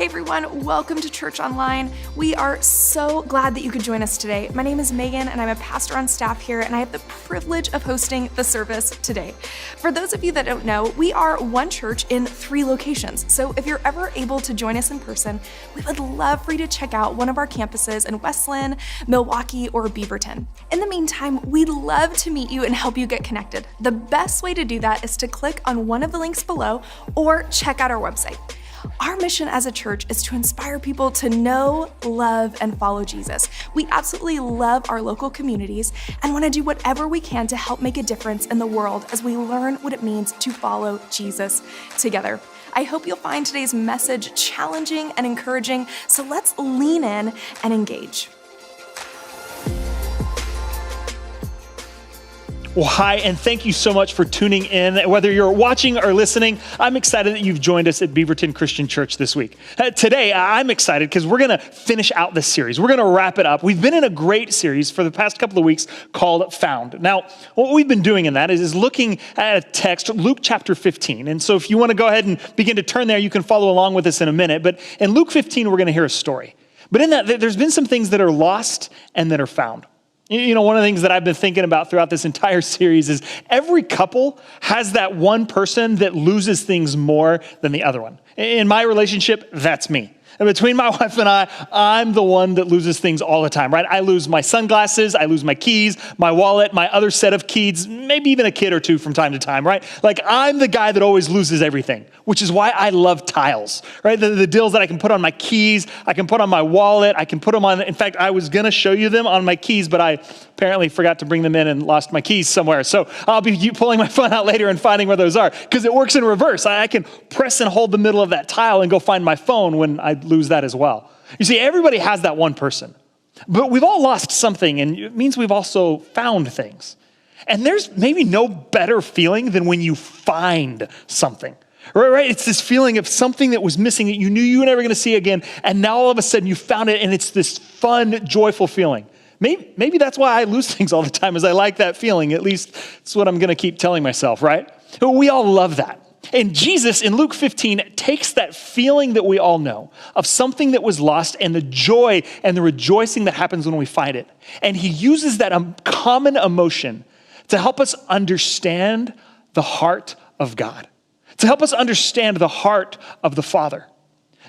Hey everyone, welcome to Church Online. We are so glad that you could join us today. My name is Megan and I'm a pastor on staff here, and I have the privilege of hosting the service today. For those of you that don't know, we are one church in 3 locations. So if you're ever able to join us in person, we would love for you to check out one of our campuses in Westland, Milwaukee, or Beaverton. In the meantime, we'd love to meet you and help you get connected. The best way to do that is to click on one of the links below or check out our website. Our mission as a church is to inspire people to know, love, and follow Jesus. We absolutely love our local communities and want to do whatever we can to help make a difference in the world as we learn what it means to follow Jesus together. I hope you'll find today's message challenging and encouraging, so let's lean in and engage. Well, hi, and thank you so much for tuning in. Whether you're watching or listening, I'm excited that you've joined us at Beaverton Christian Church this week. Today, I'm excited because we're going to finish out this series. We're going to wrap it up. We've been in a great series for the past couple of weeks called Found. Now, what we've been doing in that is looking at a text, Luke chapter 15. And so if you want to go ahead and begin to turn there, you can follow along with us in a minute. But in Luke 15, we're going to hear a story. But in that, there's been some things that are lost and that are found. You know, one of the things that I've been thinking about throughout this entire series is every couple has that one person that loses things more than the other one. In my relationship, that's me. And between my wife and I'm the one that loses things all the time, right? I lose my sunglasses, I lose my keys, my wallet, my other set of keys, maybe even a kid or two from time to time, right? Like I'm the guy that always loses everything, which is why I love tiles, right? The deals that I can put on my keys, I can put on my wallet, I can put them on. In fact, I was going to show you them on my keys, but I apparently forgot to bring them in and lost my keys somewhere. So I'll be pulling my phone out later and finding where those are because it works in reverse. I can press and hold the middle of that tile and go find my phone when I lose that as well. You see, everybody has that one person, but we've all lost something, and it means we've also found things. And there's maybe no better feeling than when you find something. Right? It's this feeling of something that was missing that you knew you were never going to see again, and now all of a sudden you found it, and it's this fun, joyful feeling. Maybe that's why I lose things all the time, is I like that feeling. At least it's what I'm going to keep telling myself, right? We all love that. And Jesus in Luke 15 takes that feeling that we all know of something that was lost and the joy and the rejoicing that happens when we find it. And he uses that common emotion to help us understand the heart of God, to help us understand the heart of the Father.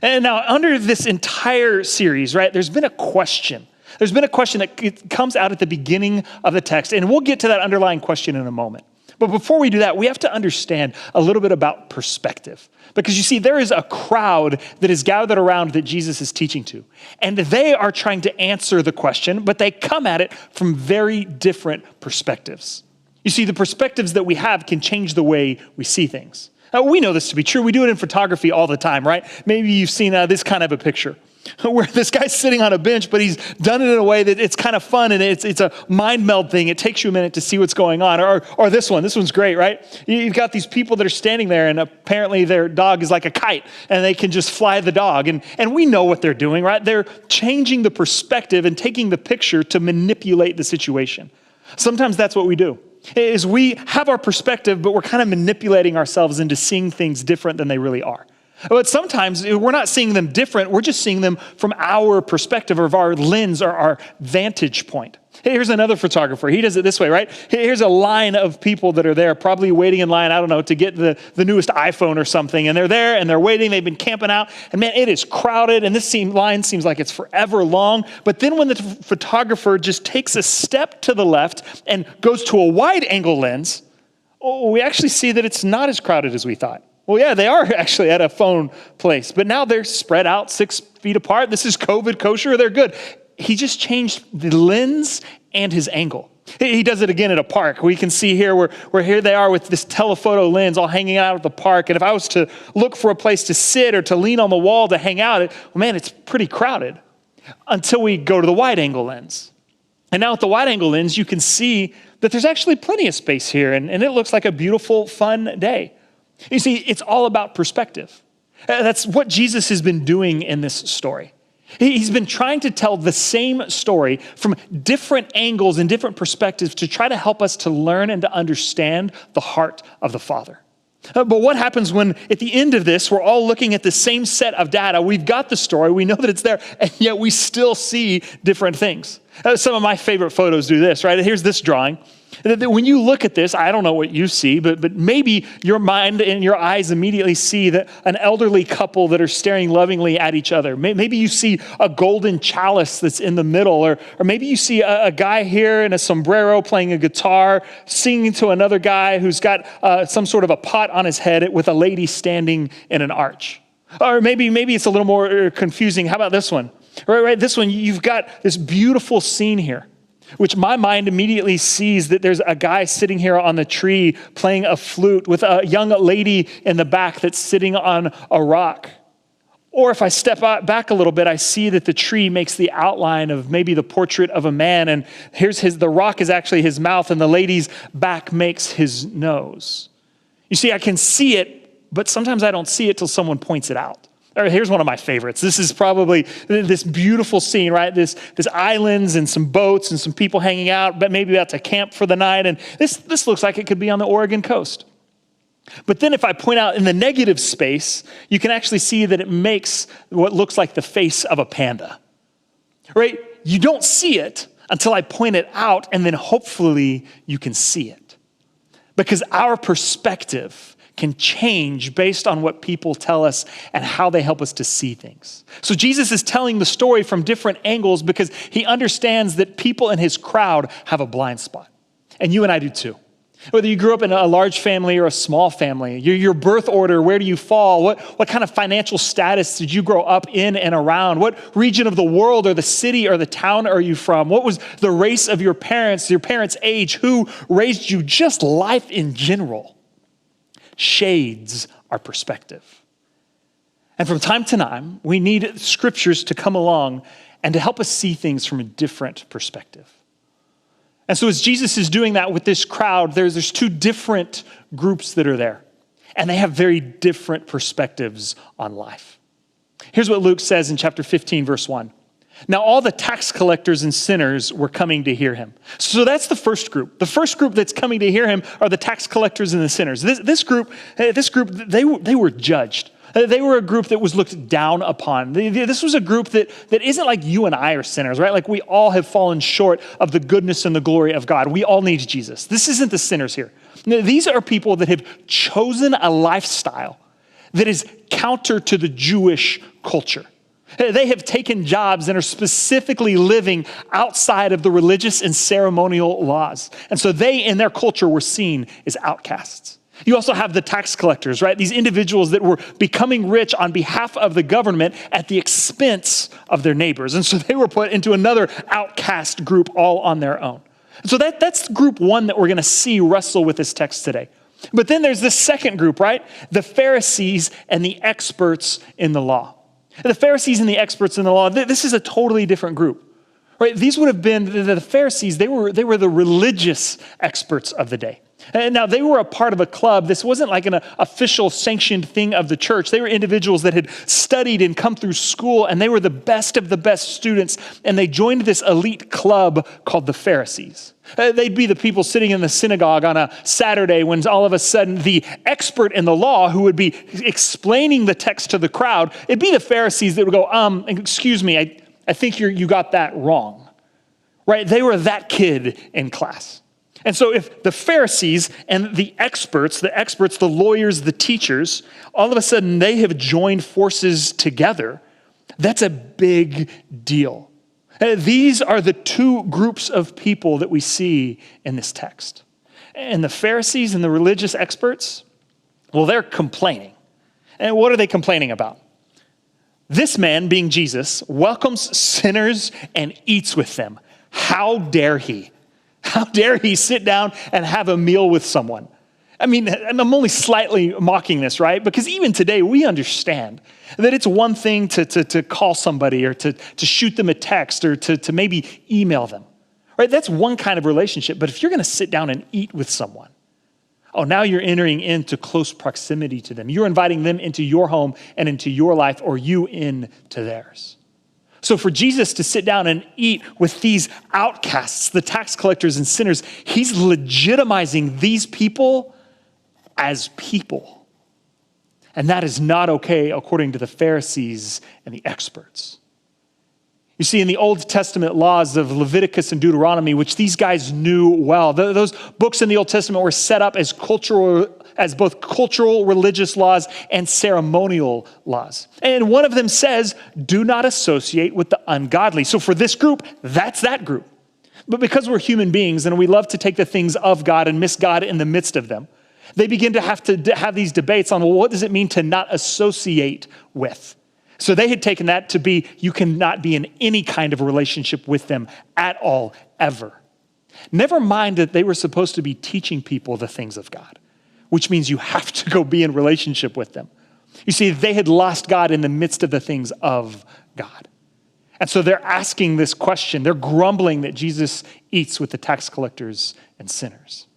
And now under this entire series, right, there's been a question. There's been a question that comes out at the beginning of the text, and we'll get to that underlying question in a moment. But before we do that, we have to understand a little bit about perspective. Because you see, there is a crowd that is gathered around that Jesus is teaching to. And they are trying to answer the question, but they come at it from very different perspectives. You see, the perspectives that we have can change the way we see things. Now, we know this to be true. We do it in photography all the time, right? Maybe you've seen this kind of a picture where this guy's sitting on a bench, but he's done it in a way that it's kind of fun, and it's a mind meld thing. It takes you a minute to see what's going on. Or this one's great, right? You've got these people that are standing there, and apparently their dog is like a kite, and they can just fly the dog. And we know what they're doing, right? They're changing the perspective and taking the picture to manipulate the situation. Sometimes that's what we do, is we have our perspective, but we're kind of manipulating ourselves into seeing things different than they really are. But sometimes we're not seeing them different. We're just seeing them from our perspective or our lens or our vantage point. Here's another photographer. He does it this way, right? Here's a line of people that are there, probably waiting in line, I don't know, to get the newest iPhone or something. And they're there and they're waiting. They've been camping out. And man, it is crowded. And this line seems like it's forever long. But then when the photographer just takes a step to the left and goes to a wide angle lens, we actually see that it's not as crowded as we thought. Well, yeah, they are actually at a phone place, but now they're spread out 6 feet apart. This is COVID kosher. They're good. He just changed the lens and his angle. He does it again at a park. We can see here where here they are with this telephoto lens all hanging out at the park. And if I was to look for a place to sit or to lean on the wall to hang out, well, man, it's pretty crowded until we go to the wide angle lens. And now with the wide angle lens, you can see that there's actually plenty of space here, and it looks like a beautiful, fun day. You see, it's all about perspective. That's what Jesus has been doing in this story. He's been trying to tell the same story from different angles and different perspectives to try to help us to learn and to understand the heart of the Father. But what happens when at the end of this, we're all looking at the same set of data? We've got the story, we know that it's there, and yet we still see different things. Some of my favorite photos do this, right? Here's this drawing. When you look at this, I don't know what you see, but maybe your mind and your eyes immediately see that an elderly couple that are staring lovingly at each other. Maybe you see a golden chalice that's in the middle, or maybe you see a guy here in a sombrero playing a guitar, singing to another guy who's got some sort of a pot on his head with a lady standing in an arch. Or maybe it's a little more confusing. How about this one? Right, this one, you've got this beautiful scene here, which my mind immediately sees that there's a guy sitting here on the tree playing a flute with a young lady in the back that's sitting on a rock. Or if I step back a little bit, I see that the tree makes the outline of maybe the portrait of a man, and the rock is actually his mouth, and the lady's back makes his nose. You see, I can see it, but sometimes I don't see it till someone points it out. Or here's one of my favorites. This is probably this beautiful scene, right? This islands and some boats and some people hanging out, but maybe about to camp for the night. And this looks like it could be on the Oregon coast. But then if I point out in the negative space, you can actually see that it makes what looks like the face of a panda, right? You don't see it until I point it out, and then hopefully you can see it. Because our perspective can change based on what people tell us and how they help us to see things. So Jesus is telling the story from different angles because he understands that people in his crowd have a blind spot. And you and I do too. Whether you grew up in a large family or a small family, your birth order, where do you fall? What kind of financial status did you grow up in and around? What region of the world or the city or the town are you from? What was the race of your parents' age? Who raised you? Just life in general shades our perspective. And from time to time, we need scriptures to come along and to help us see things from a different perspective. And so as Jesus is doing that with this crowd, there's two different groups that are there, and they have very different perspectives on life. Here's what Luke says in chapter 15, verse 1. Now all the tax collectors and sinners were coming to hear him. So that's the first group. The first group that's coming to hear him are the tax collectors and the sinners. This group, they were judged. They were a group that was looked down upon. This was a group that isn't like you and I are sinners, right? Like we all have fallen short of the goodness and the glory of God. We all need Jesus. This isn't the sinners here. These are people that have chosen a lifestyle that is counter to the Jewish culture. They have taken jobs and are specifically living outside of the religious and ceremonial laws. And so they, in their culture, were seen as outcasts. You also have the tax collectors, right? These individuals that were becoming rich on behalf of the government at the expense of their neighbors. And so they were put into another outcast group all on their own. So that's group one that we're going to see wrestle with this text today. But then there's this second group, right? The Pharisees and the experts in the law. The Pharisees and the experts in the law, this is a totally different group, right? These would have been the Pharisees. They were the religious experts of the day. And now they were a part of a club. This wasn't like an official sanctioned thing of the church. They were individuals that had studied and come through school, and they were the best of the best students. And they joined this elite club called the Pharisees. They'd be the people sitting in the synagogue on a Saturday when all of a sudden the expert in the law who would be explaining the text to the crowd, it'd be the Pharisees that would go, excuse me, I think you got that wrong, right? They were that kid in class. And so if the Pharisees and the experts, the lawyers, the teachers, all of a sudden they have joined forces together, that's a big deal. These are the two groups of people that we see in this text. And the Pharisees and the religious experts, well, they're complaining. And what are they complaining about? This man, being Jesus, welcomes sinners and eats with them. How dare he? How dare he sit down and have a meal with someone? I mean, I'm only slightly mocking this, right? Because even today, we understand that it's one thing to call somebody or to shoot them a text or to maybe email them, right? That's one kind of relationship. But if you're going to sit down and eat with someone, now you're entering into close proximity to them. You're inviting them into your home and into your life, or you into theirs. So for Jesus to sit down and eat with these outcasts, the tax collectors and sinners, he's legitimizing these people as people. And that is not okay according to the Pharisees and the experts. You see, in the Old Testament laws of Leviticus and Deuteronomy, which these guys knew well, those books in the Old Testament were set up as both cultural, religious laws and ceremonial laws. And one of them says, do not associate with the ungodly. So for this group, that's that group. But because we're human beings and we love to take the things of God and miss God in the midst of them, they begin to have these debates on, well, what does it mean to not associate with? So they had taken that to be, you cannot be in any kind of relationship with them at all, ever. Never mind that they were supposed to be teaching people the things of God, which means you have to go be in relationship with them. You see, they had lost God in the midst of the things of God. And so they're asking this question. They're grumbling that Jesus eats with the tax collectors and sinners.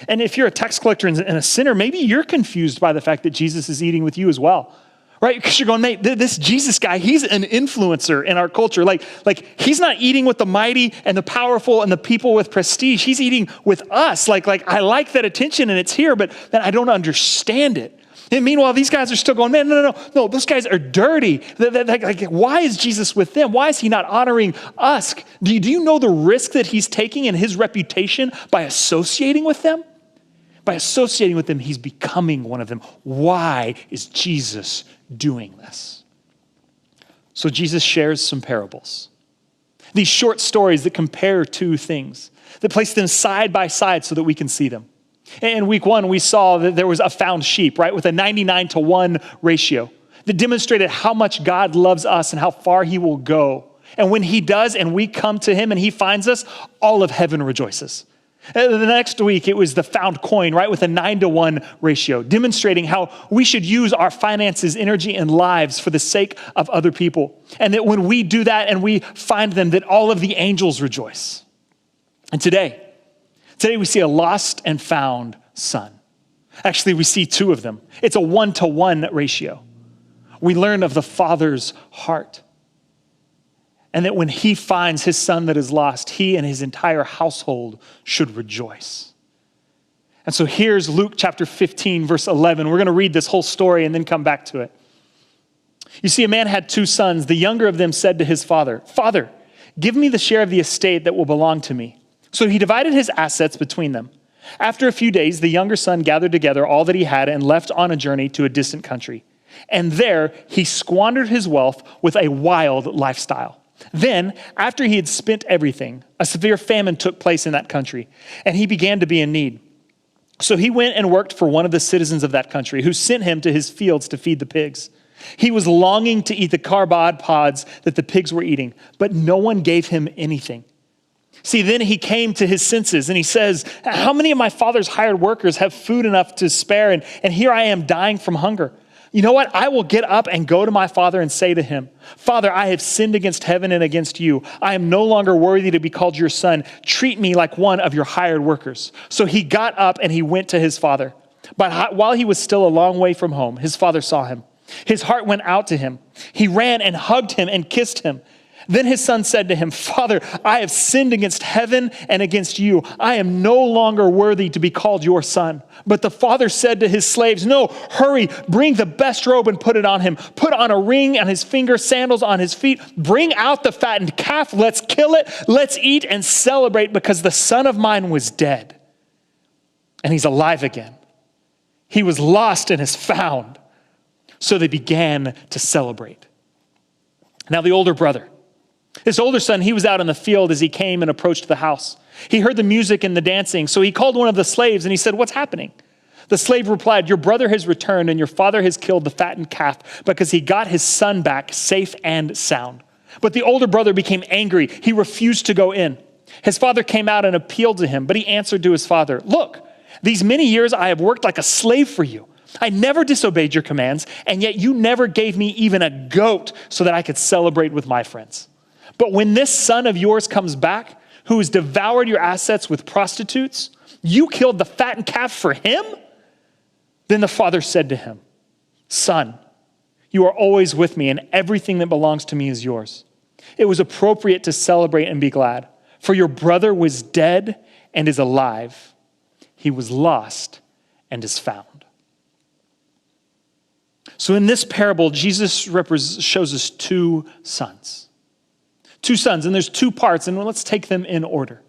And if you're a tax collector and a sinner, maybe you're confused by the fact that Jesus is eating with you as well. Right? Because you're going, mate, this Jesus guy, he's an influencer in our culture. Like he's not eating with the mighty and the powerful and the people with prestige. He's eating with us. Like I like that attention and it's here, but then I don't understand it. And meanwhile, these guys are still going, man, no, those guys are dirty. Like, why is Jesus with them? Why is he not honoring us? Do you know the risk that he's taking in his reputation by associating with them? By associating with them, he's becoming one of them. Why is Jesus doing this? So Jesus shares some parables. These short stories that compare two things, that place them side by side so that we can see them. In week 1, we saw that there was a found sheep, right, with a 99-to-1 ratio that demonstrated how much God loves us and how far he will go. And when he does and we come to him and he finds us, all of heaven rejoices. The next week, it was the found coin, right, with a 9-to-1 ratio, demonstrating how we should use our finances, energy, and lives for the sake of other people. And that when we do that and we find them, that all of the angels rejoice. And today we see a lost and found son. Actually, we see 2 of them. It's a 1-to-1 ratio. We learn of the Father's heart. And that when he finds his son that is lost, he and his entire household should rejoice. And so here's Luke chapter 15, verse 11. We're going to read this whole story and then come back to it. You see, a man had 2 sons. The younger of them said to his father, "Father, give me the share of the estate that will belong to me." So he divided his assets between them. After a few days, the younger son gathered together all that he had and left on a journey to a distant country. And there he squandered his wealth with a wild lifestyle. Then, after he had spent everything, a severe famine took place in that country, and he began to be in need. So he went and worked for one of the citizens of that country, who sent him to his fields to feed the pigs. He was longing to eat the carbide pods that the pigs were eating, but no one gave him anything. See, then he came to his senses, and he says, "How many of my father's hired workers have food enough to spare, and here I am dying from hunger? You know what? I will get up and go to my father and say to him, 'Father, I have sinned against heaven and against you. I am no longer worthy to be called your son. Treat me like one of your hired workers.' So he got up and he went to his father. But while he was still a long way from home, his father saw him. His heart went out to him. He ran and hugged him and kissed him. Then his son said to him, 'Father, I have sinned against heaven and against you. I am no longer worthy to be called your son.' But the father said to his slaves, 'No, hurry, bring the best robe and put it on him. Put on a ring on his finger, sandals on his feet. Bring out the fattened calf. Let's kill it. Let's eat and celebrate, because the son of mine was dead, and he's alive again. He was lost and is found.' So they began to celebrate. Now the older brother, this older son, he was out in the field as he came and approached the house. He heard the music and the dancing, so he called one of the slaves and he said, 'What's happening?' The slave replied, 'Your brother has returned and your father has killed the fattened calf because he got his son back safe and sound.' But the older brother became angry. He refused to go in. His father came out and appealed to him, but he answered to his father, 'Look, these many years I have worked like a slave for you. I never disobeyed your commands, and yet you never gave me even a goat so that I could celebrate with my friends. But when this son of yours comes back, who has devoured your assets with prostitutes, you killed the fattened calf for him?' Then the father said to him, 'Son, you are always with me, and everything that belongs to me is yours. It was appropriate to celebrate and be glad, for your brother was dead and is alive. He was lost and is found.'" So in this parable, Jesus shows us two sons. Two sons, and there's two parts, and let's take them in order.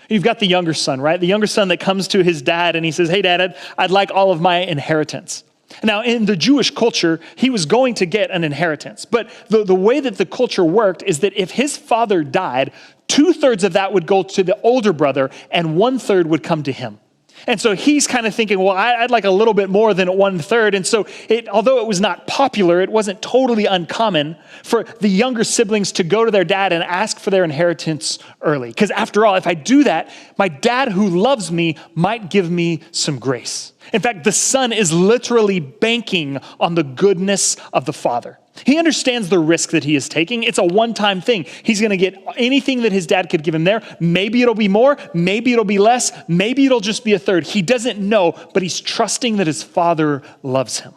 You've got the younger son, right? The younger son that comes to his dad and he says, hey, Dad, I'd like all of my inheritance. Now, in the Jewish culture, he was going to get an inheritance. But the way that the culture worked is that if his father died, 2/3 of that would go to the older brother and 1/3 would come to him. And so he's kind of thinking, well, I'd like a little bit more than 1/3. And so although it was not popular, it wasn't totally uncommon for the younger siblings to go to their dad and ask for their inheritance early. Because after all, if I do that, my dad who loves me might give me some grace. In fact, the son is literally banking on the goodness of the father. He understands the risk that he is taking. It's a one-time thing. He's going to get anything that his dad could give him there. Maybe it'll be more. Maybe it'll be less. Maybe it'll just be 1/3. He doesn't know, but he's trusting that his father loves him.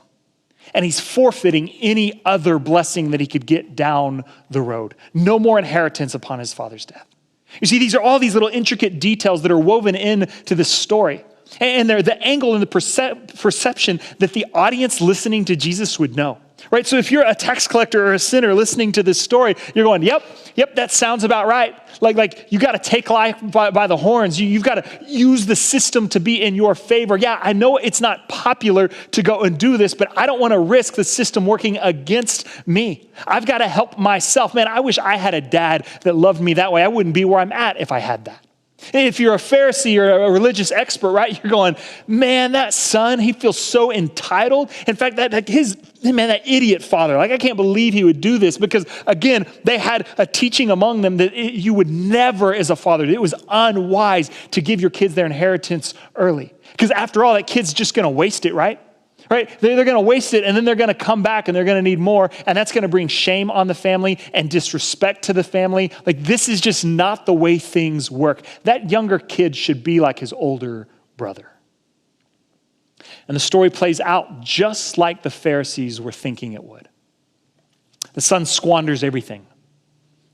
And he's forfeiting any other blessing that he could get down the road. No more inheritance upon his father's death. You see, these are all these little intricate details that are woven into this story. And they're the angle and the perception that the audience listening to Jesus would know. Right? So if you're a tax collector or a sinner listening to this story, you're going, yep, that sounds about right. Like you got to take life by the horns. You've got to use the system to be in your favor. Yeah, I know it's not popular to go and do this, but I don't want to risk the system working against me. I've got to help myself. Man, I wish I had a dad that loved me that way. I wouldn't be where I'm at if I had that. If you're a Pharisee or a religious expert, right, you're going, man, that son, he feels so entitled. In fact, that idiot father, I can't believe he would do this because, again, they had a teaching among them that you would never, as a father, it was unwise to give your kids their inheritance early. Because after all, that kid's just going to waste it, right? Right? They're going to waste it, and then they're going to come back, and they're going to need more, and that's going to bring shame on the family and disrespect to the family. This is just not the way things work. That younger kid should be like his older brother. And the story plays out just like the Pharisees were thinking it would. The son squanders everything.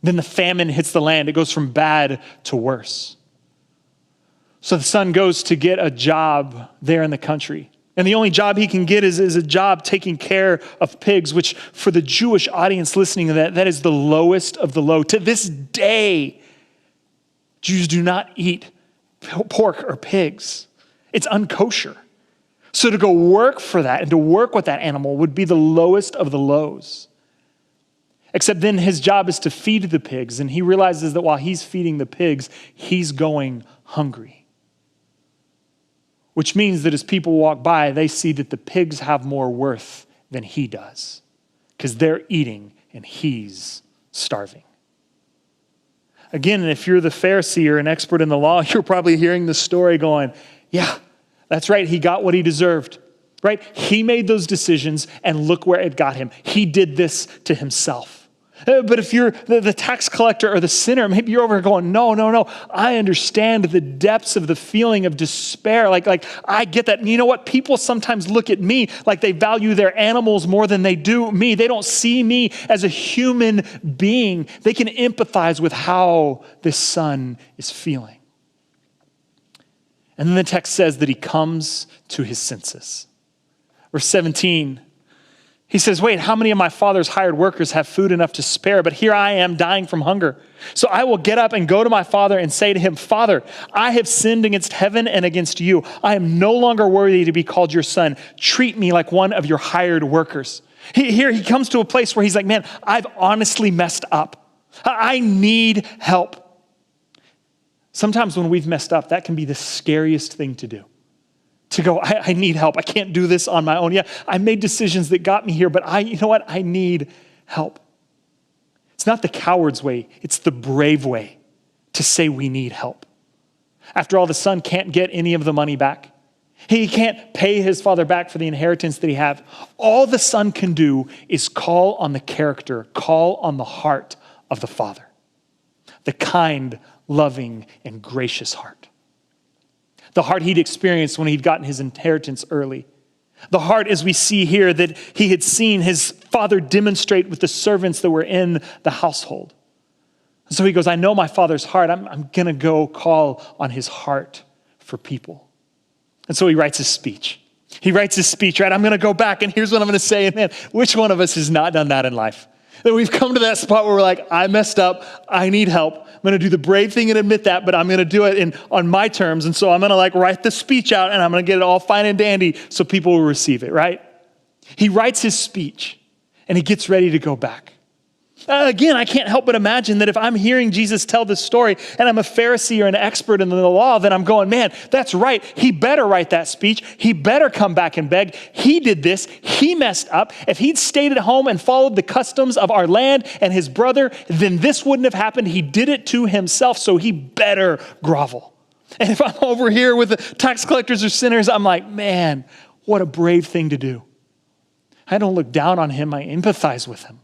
Then the famine hits the land. It goes from bad to worse. So the son goes to get a job there in the country. And the only job he can get is a job taking care of pigs, which for the Jewish audience listening to that is the lowest of the low. To this day, Jews do not eat pork or pigs. It's unkosher. So to go work for that and to work with that animal would be the lowest of the lows. Except then his job is to feed the pigs. And he realizes that while he's feeding the pigs, he's going hungry. Which means that as people walk by, they see that the pigs have more worth than he does because they're eating and he's starving. Again, if you're the Pharisee or an expert in the law, you're probably hearing the story going, yeah, that's right. He got what he deserved, right? He made those decisions and look where it got him. He did this to himself. But if you're the tax collector or the sinner, maybe you're over here going, no. I understand the depths of the feeling of despair. Like I get that. And you know what? People sometimes look at me like they value their animals more than they do me. They don't see me as a human being. They can empathize with how this son is feeling. And then the text says that he comes to his senses. Verse 17, he says, wait, how many of my father's hired workers have food enough to spare? But here I am dying from hunger. So I will get up and go to my father and say to him, Father, I have sinned against heaven and against you. I am no longer worthy to be called your son. Treat me like one of your hired workers. Here he comes to a place where he's like, man, I've honestly messed up. I need help. Sometimes when we've messed up, that can be the scariest thing to do. To go, I need help. I can't do this on my own. Yeah, I made decisions that got me here, but you know what? I need help. It's not the coward's way. It's the brave way to say we need help. After all, the son can't get any of the money back. He can't pay his father back for the inheritance that he had. All the son can do is call on the character, call on the heart of the father. The kind, loving, and gracious heart. The heart he'd experienced when he'd gotten his inheritance early. The heart, as we see here, that he had seen his father demonstrate with the servants that were in the household. So he goes, I know my father's heart. I'm going to go call on his heart for people. And so he writes his speech. He writes his speech, right? I'm going to go back and here's what I'm going to say. And man, which one of us has not done that in life? That we've come to that spot where we're like, I messed up. I need help. I'm going to do the brave thing and admit that, but I'm going to do it on my terms. And so I'm going to write the speech out and I'm going to get it all fine and dandy so people will receive it, right? He writes his speech and he gets ready to go back. Again, I can't help but imagine that if I'm hearing Jesus tell this story and I'm a Pharisee or an expert in the law, then I'm going, man, that's right. He better write that speech. He better come back and beg. He did this. He messed up. If he'd stayed at home and followed the customs of our land and his brother, then this wouldn't have happened. He did it to himself, so he better grovel. And if I'm over here with the tax collectors or sinners, I'm like, man, what a brave thing to do. I don't look down on him. I empathize with him.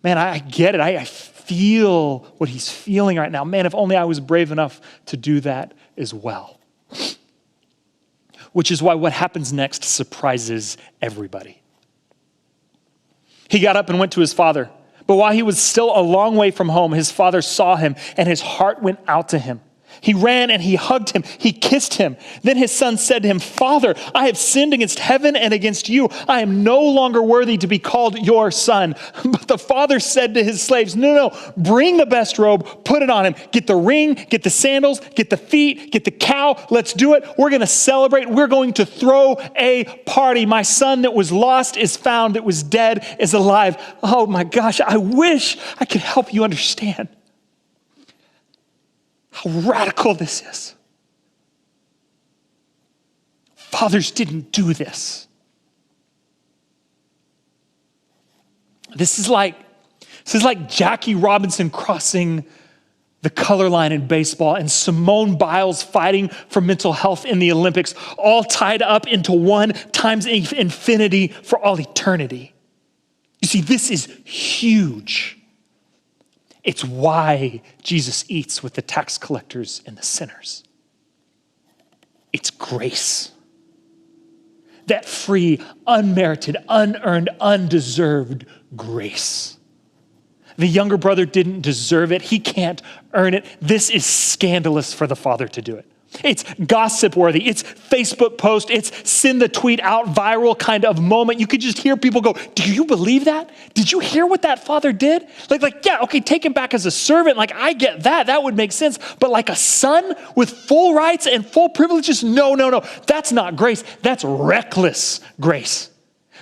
Man, I get it. I feel what he's feeling right now. Man, if only I was brave enough to do that as well. Which is why what happens next surprises everybody. He got up and went to his father. But while he was still a long way from home, his father saw him and his heart went out to him. He ran and he hugged him. He kissed him. Then his son said to him, Father, I have sinned against heaven and against you. I am no longer worthy to be called your son. But the father said to his slaves, no, bring the best robe, put it on him. Get the ring, get the sandals, get the feet, get the cow. Let's do it. We're going to celebrate. We're going to throw a party. My son that was lost is found, that was dead is alive. Oh my gosh, I wish I could help you understand how radical this is. Fathers didn't do this. This is like Jackie Robinson crossing the color line in baseball and Simone Biles fighting for mental health in the Olympics, all tied up into one times infinity for all eternity. You see, this is huge. It's why Jesus eats with the tax collectors and the sinners. It's grace. That free, unmerited, unearned, undeserved grace. The younger brother didn't deserve it. He can't earn it. This is scandalous for the father to do it. It's gossip worthy. It's Facebook post. It's send the tweet out viral kind of moment. You could just hear people go, do you believe that? Did you hear what that father did? Yeah, okay, take him back as a servant. I get that. That would make sense. But like a son with full rights and full privileges? No. That's not grace. That's reckless grace.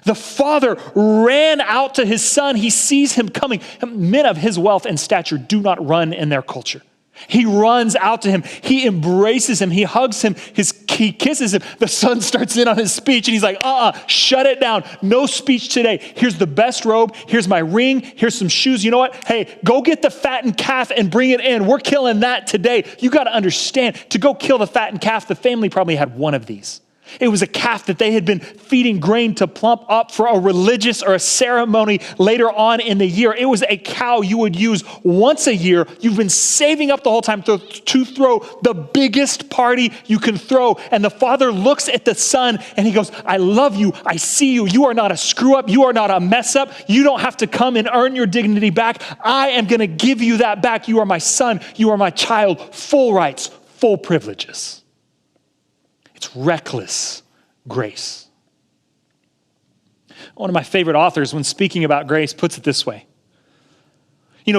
The father ran out to his son. He sees him coming. Men of his wealth and stature do not run in their culture. He runs out to him. He embraces him. He hugs him. He kisses him. The son starts in on his speech and he's like, shut it down. No speech today. Here's the best robe. Here's my ring. Here's some shoes. You know what? Hey, go get the fattened calf and bring it in. We're killing that today. You got to understand, to go kill the fattened calf, the family probably had one of these. It was a calf that they had been feeding grain to plump up for a religious or a ceremony later on in the year. It was a cow you would use once a year. You've been saving up the whole time to throw the biggest party you can throw. And the father looks at the son and he goes, I love you. I see you. You are not a screw up. You are not a mess up. You don't have to come and earn your dignity back. I am going to give you that back. You are my son. You are my child. Full rights, full privileges. It's reckless grace. One of my favorite authors, when speaking about grace, puts it this way.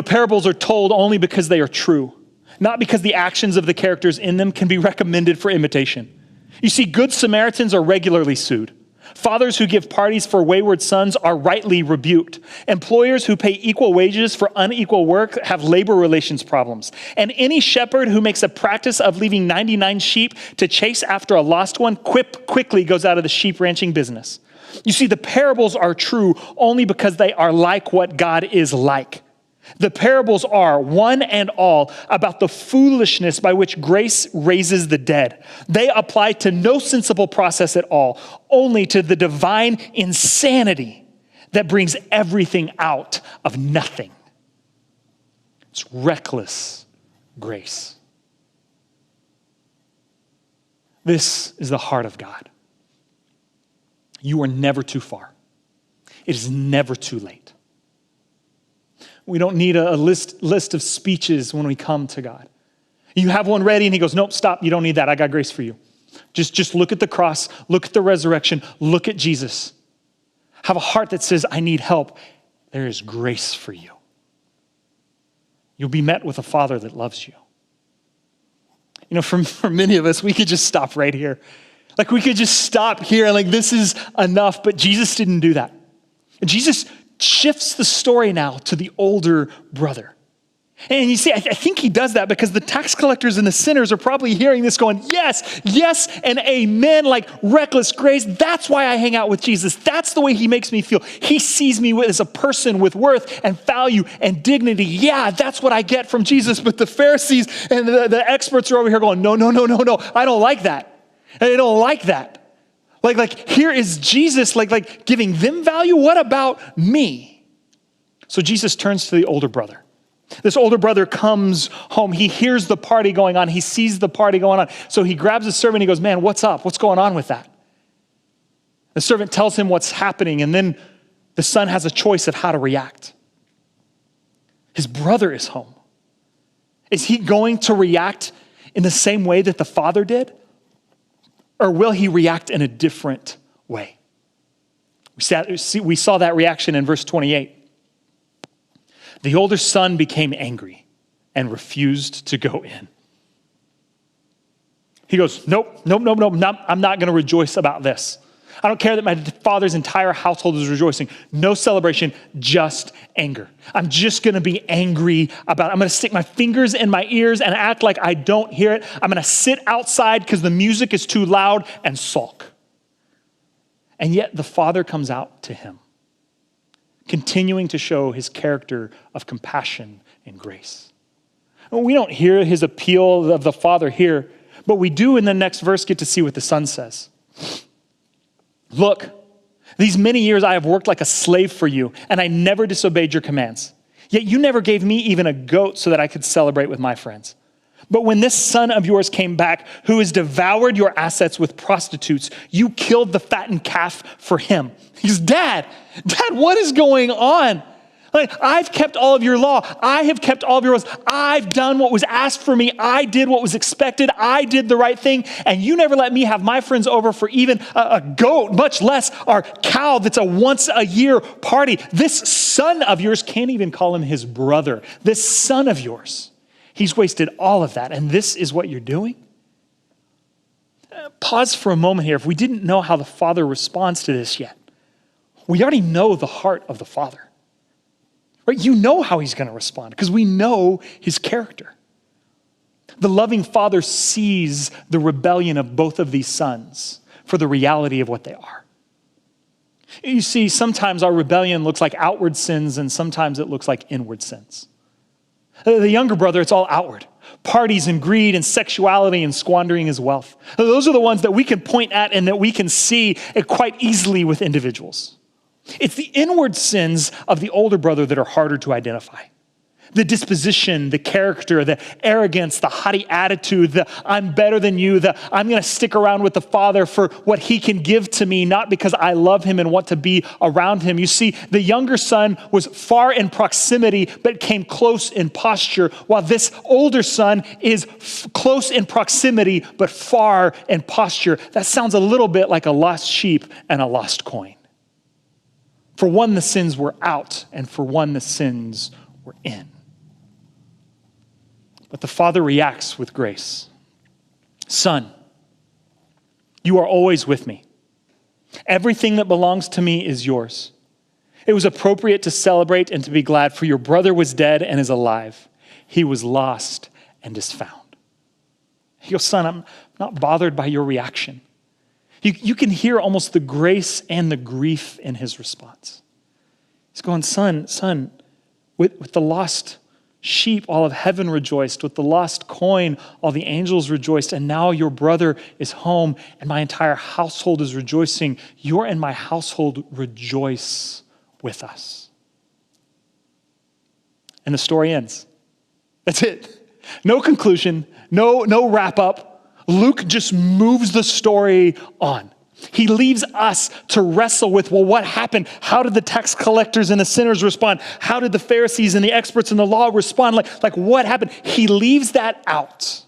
Parables are told only because they are true, not because the actions of the characters in them can be recommended for imitation. You see, good Samaritans are regularly sued. Fathers who give parties for wayward sons are rightly rebuked. Employers who pay equal wages for unequal work have labor relations problems. And any shepherd who makes a practice of leaving 99 sheep to chase after a lost one quickly goes out of the sheep ranching business. You see, the parables are true only because they are like what God is like. The parables are, one and all, about the foolishness by which grace raises the dead. They apply to no sensible process at all, only to the divine insanity that brings everything out of nothing. It's reckless grace. This is the heart of God. You are never too far. It is never too late. We don't need a list of speeches when we come to God. You have one ready and he goes, nope, stop. You don't need that. I got grace for you. Just look at the cross, look at the resurrection, look at Jesus. Have a heart that says, I need help. There is grace for you. You'll be met with a Father that loves you. You know, for many of us, we could just stop right here. Like we could just stop here and like, this is enough, but Jesus didn't do that. Jesus shifts the story now to the older brother. And you see, I think he does that because the tax collectors and the sinners are probably hearing this going, yes, yes, and amen, like reckless grace. That's why I hang out with Jesus. That's the way he makes me feel. He sees me as a person with worth and value and dignity. Yeah, that's what I get from Jesus. But the Pharisees and the experts are over here going, no, I don't like that. I don't like that. Like here is Jesus like giving them value. What about me? So Jesus turns to the older brother. This older brother comes home. He hears the party going on. He sees the party going on. So he grabs his servant. He goes, man, what's up? What's going on with that? The servant tells him what's happening. And then the son has a choice of how to react. His brother is home. Is he going to react in the same way that the father did? Or will he react in a different way? We saw that reaction in verse 28. The older son became angry and refused to go in. He goes, nope, I'm not going to rejoice about this. I don't care that my father's entire household is rejoicing. No celebration, just anger. I'm just going to be angry about it. I'm going to stick my fingers in my ears and act like I don't hear it. I'm going to sit outside because the music is too loud and sulk. And yet the father comes out to him, continuing to show his character of compassion and grace. We don't hear his appeal of the father here, but we do in the next verse get to see what the son says. Look, these many years I have worked like a slave for you, and I never disobeyed your commands. Yet you never gave me even a goat so that I could celebrate with my friends. But when this son of yours came back, who has devoured your assets with prostitutes, you killed the fattened calf for him. He goes, Dad, what is going on? Like, I've kept all of your law. I have kept all of your laws. I've done what was asked for me. I did what was expected. I did the right thing. And you never let me have my friends over for even a goat, much less our cow that's a once a year party. This son of yours, can't even call him his brother. This son of yours, he's wasted all of that. And this is what you're doing? Pause for a moment here. If we didn't know how the father responds to this yet, we already know the heart of the father. Right? You know how he's going to respond because we know his character. The loving father sees the rebellion of both of these sons for the reality of what they are. You see, sometimes our rebellion looks like outward sins and sometimes it looks like inward sins. The younger brother, it's all outward. Parties and greed and sexuality and squandering his wealth. Those are the ones that we can point at and that we can see quite easily with individuals. It's the inward sins of the older brother that are harder to identify. The disposition, the character, the arrogance, the haughty attitude, the I'm better than you, the I'm going to stick around with the father for what he can give to me, not because I love him and want to be around him. You see, the younger son was far in proximity, but came close in posture, while this older son is close in proximity, but far in posture. That sounds a little bit like a lost sheep and a lost coin. For one, the sins were out, and for one, the sins were in. But the father reacts with grace. Son, you are always with me. Everything that belongs to me is yours. It was appropriate to celebrate and to be glad, for your brother was dead and is alive. He was lost and is found. He goes, son, I'm not bothered by your reaction. You can hear almost the grace and the grief in his response. He's going, son, with the lost sheep, all of heaven rejoiced. With the lost coin, all the angels rejoiced. And now your brother is home and my entire household is rejoicing. Your and my household rejoice with us. And the story ends. That's it. No conclusion, no wrap up. Luke just moves the story on. He leaves us to wrestle with, well, what happened? How did the tax collectors and the sinners respond? How did the Pharisees and the experts in the law respond? Like what happened? He leaves that out.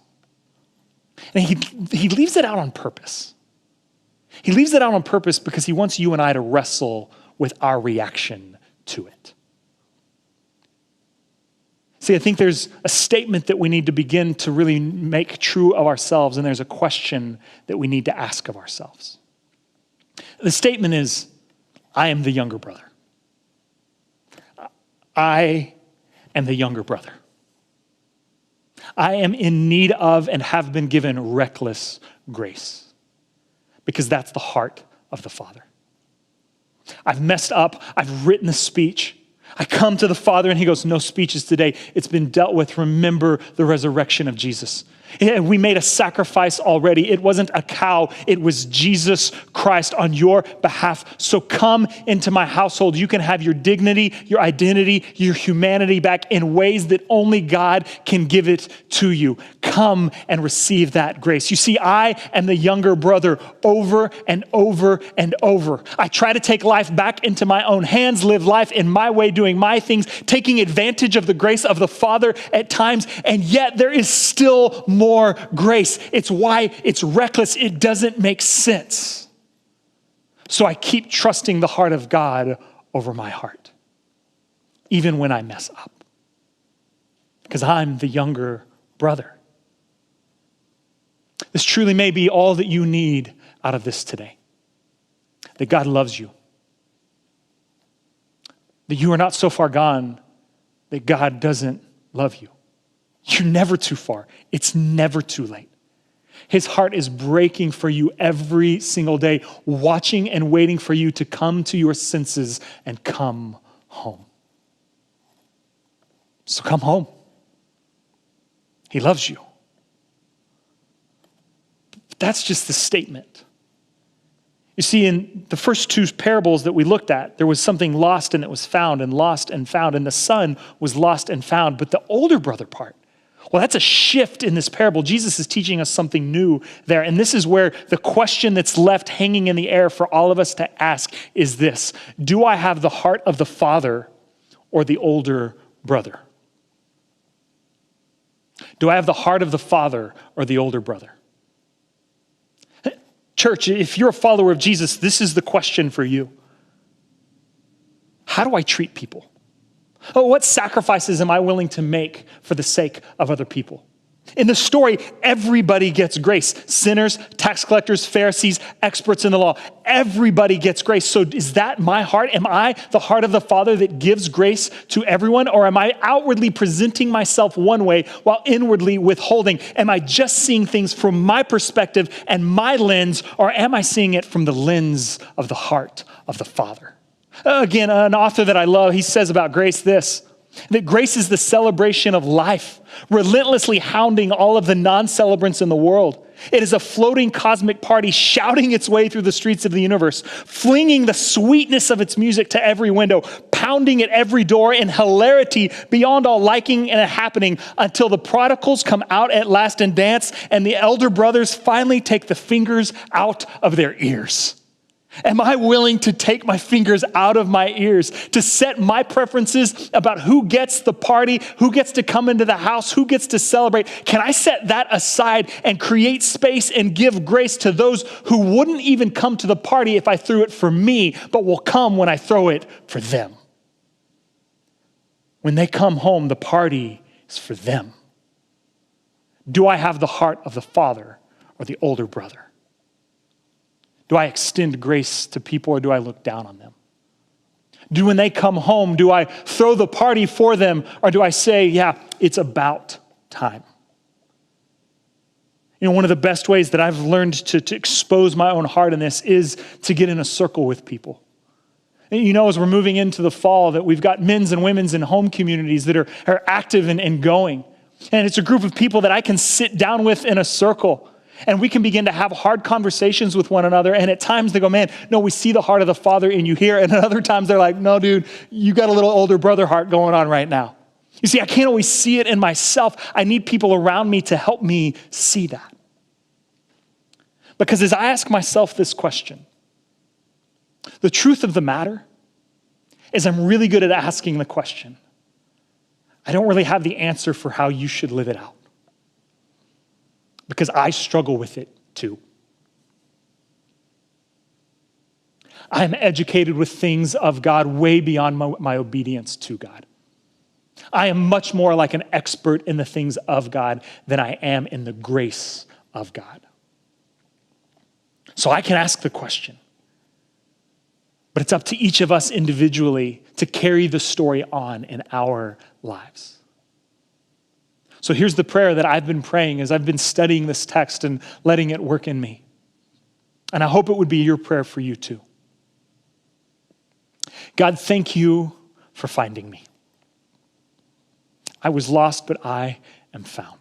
And he leaves it out on purpose. He leaves it out on purpose because he wants you and I to wrestle with our reaction to it. See, I think there's a statement that we need to begin to really make true of ourselves, and there's a question that we need to ask of ourselves. The statement is, I am the younger brother. I am the younger brother. I am in need of and have been given reckless grace, because that's the heart of the Father. I've messed up. I've written a speech. I come to the Father and he goes, no speeches today. It's been dealt with. Remember the resurrection of Jesus. We made a sacrifice already. It wasn't a cow. It was Jesus Christ on your behalf. So come into my household. You can have your dignity, your identity, your humanity back in ways that only God can give it to you. Come and receive that grace. You see, I am the younger brother over and over and over. I try to take life back into my own hands, live life in my way, doing my things, taking advantage of the grace of the Father at times, and yet there is still more grace. It's why it's reckless. It doesn't make sense. So I keep trusting the heart of God over my heart, even when I mess up, because I'm the younger brother. This truly may be all that you need out of this today, that God loves you, that you are not so far gone that God doesn't love you. You're never too far. It's never too late. His heart is breaking for you every single day, watching and waiting for you to come to your senses and come home. So come home. He loves you. But that's just the statement. You see, in the first two parables that we looked at, there was something lost and it was found, and lost and found, and the son was lost and found. But the older brother part, well, that's a shift in this parable. Jesus is teaching us something new there. And this is where the question that's left hanging in the air for all of us to ask is this: do I have the heart of the Father or the older brother? Do I have the heart of the Father or the older brother? Church, if you're a follower of Jesus, this is the question for you. How do I treat people? Oh, what sacrifices am I willing to make for the sake of other people? In the story, everybody gets grace. Sinners, tax collectors, Pharisees, experts in the law. Everybody gets grace. So is that my heart? Am I the heart of the Father that gives grace to everyone? Or am I outwardly presenting myself one way while inwardly withholding? Am I just seeing things from my perspective and my lens? Or am I seeing it from the lens of the heart of the Father? Again, an author that I love, he says about grace this: that grace is the celebration of life, relentlessly hounding all of the non-celebrants in the world. It is a floating cosmic party shouting its way through the streets of the universe, flinging the sweetness of its music to every window, pounding at every door in hilarity beyond all liking and happening, until the prodigals come out at last and dance, and the elder brothers finally take the fingers out of their ears. Am I willing to take my fingers out of my ears, to set my preferences about who gets the party, who gets to come into the house, who gets to celebrate? Can I set that aside and create space and give grace to those who wouldn't even come to the party if I threw it for me, but will come when I throw it for them? When they come home, the party is for them. Do I have the heart of the Father or the older brother? Do I extend grace to people, or do I look down on them? When they come home, do I throw the party for them, or do I say, yeah, it's about time? You know, one of the best ways that I've learned to expose my own heart in this is to get in a circle with people. And you know, as we're moving into the fall, that we've got men's and women's and home communities that are active and going. And it's a group of people that I can sit down with in a circle, and we can begin to have hard conversations with one another. And at times they go, man, no, we see the heart of the Father in you here. And at other times they're like, no, dude, you got a little older brother heart going on right now. You see, I can't always see it in myself. I need people around me to help me see that. Because as I ask myself this question, the truth of the matter is I'm really good at asking the question. I don't really have the answer for how you should live it out. because I struggle with it too. I am educated with things of God way beyond my obedience to God. I am much more like an expert in the things of God than I am in the grace of God. So I can ask the question, but it's up to each of us individually to carry the story on in our lives. So here's the prayer that I've been praying as I've been studying this text and letting it work in me. And I hope it would be your prayer for you too. God, thank you for finding me. I was lost, but I am found.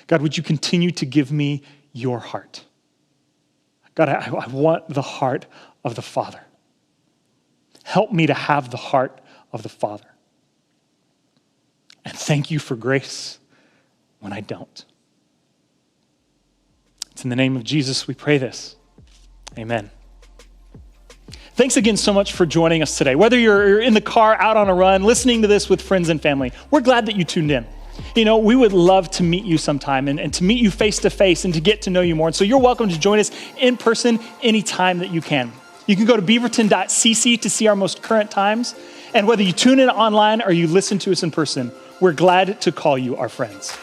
God, would you continue to give me your heart? God, I want the heart of the Father. Help me to have the heart of the Father. And thank you for grace when I don't. It's in the name of Jesus we pray this. Amen. Thanks again so much for joining us today. Whether you're in the car, out on a run, listening to this with friends and family, we're glad that you tuned in. You know, we would love to meet you sometime and to meet you face to face and to get to know you more. And so you're welcome to join us in person anytime that you can. You can go to beaverton.cc to see our most current times. And whether you tune in online or you listen to us in person, we're glad to call you our friends.